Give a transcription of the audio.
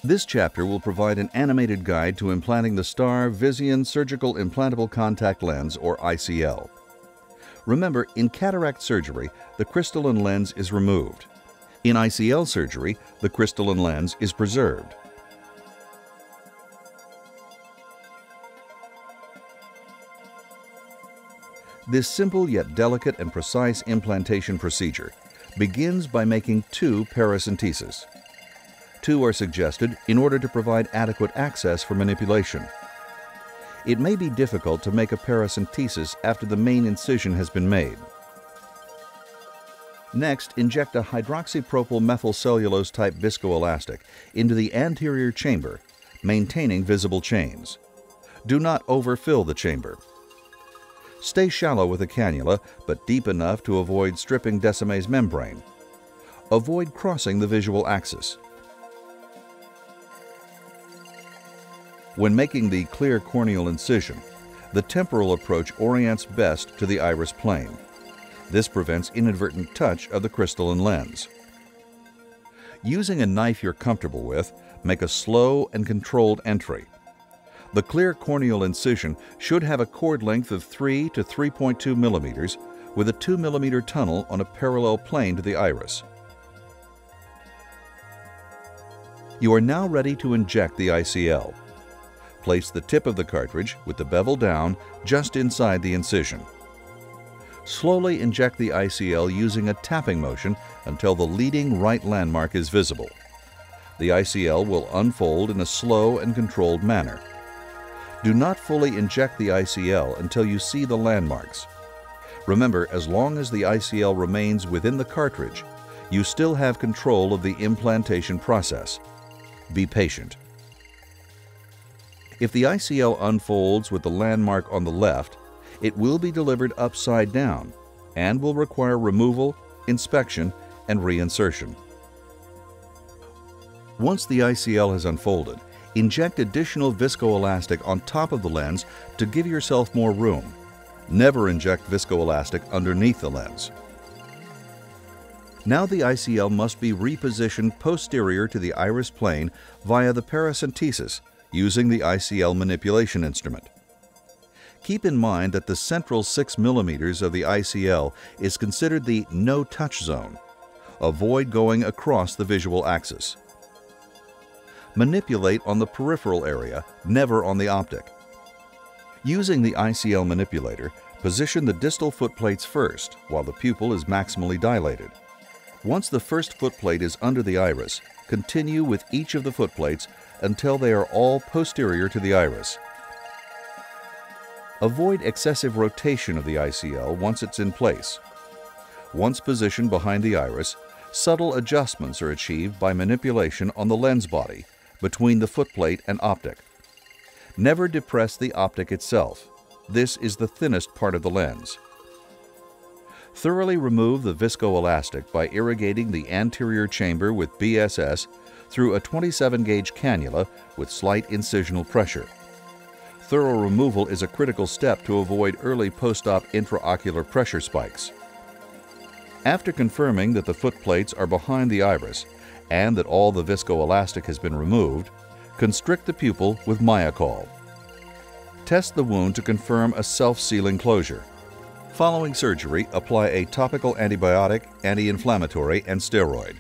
This chapter will provide an animated guide to implanting the STAR VISIAN Surgical Implantable Contact Lens, or ICL. Remember, in cataract surgery, the crystalline lens is removed. In ICL surgery, the crystalline lens is preserved. This simple yet delicate and precise implantation procedure begins by making 2 paracenteses. 2 are suggested in order to provide adequate access for manipulation. It may be difficult to make a paracentesis after the main incision has been made. Next, inject a hydroxypropyl methylcellulose type viscoelastic into the anterior chamber, maintaining visible chains. Do not overfill the chamber. Stay shallow with a cannula, but deep enough to avoid stripping Descemet's membrane. Avoid crossing the visual axis. When making the clear corneal incision, the temporal approach orients best to the iris plane. This prevents inadvertent touch of the crystalline lens. Using a knife you're comfortable with, make a slow and controlled entry. The clear corneal incision should have a chord length of 3 to 3.2 millimeters with a 2 millimeter tunnel on a parallel plane to the iris. You are now ready to inject the ICL. Place the tip of the cartridge with the bevel down just inside the incision. Slowly inject the ICL using a tapping motion until the leading right landmark is visible. The ICL will unfold in a slow and controlled manner. Do not fully inject the ICL until you see the landmarks. Remember, as long as the ICL remains within the cartridge, you still have control of the implantation process. Be patient. If the ICL unfolds with the landmark on the left, it will be delivered upside down and will require removal, inspection, and reinsertion. Once the ICL has unfolded, inject additional viscoelastic on top of the lens to give yourself more room. Never inject viscoelastic underneath the lens. Now the ICL must be repositioned posterior to the iris plane via the paracentesis using the ICL manipulation instrument. Keep in mind that the central 6 millimeters of the ICL is considered the no-touch zone. Avoid going across the visual axis. Manipulate on the peripheral area, never on the optic. Using the ICL manipulator, position the distal footplates first while the pupil is maximally dilated. Once the first footplate is under the iris, continue with each of the footplates until they are all posterior to the iris. Avoid excessive rotation of the ICL once it's in place. Once positioned behind the iris, subtle adjustments are achieved by manipulation on the lens body, between the footplate and optic. Never depress the optic itself. This is the thinnest part of the lens. Thoroughly remove the viscoelastic by irrigating the anterior chamber with BSS through a 27-gauge cannula with slight incisional pressure. Thorough removal is a critical step to avoid early post-op intraocular pressure spikes. After confirming that the footplates are behind the iris and that all the viscoelastic has been removed, constrict the pupil with Myocol. Test the wound to confirm a self-sealing closure. Following surgery, apply a topical antibiotic, anti-inflammatory, and steroid.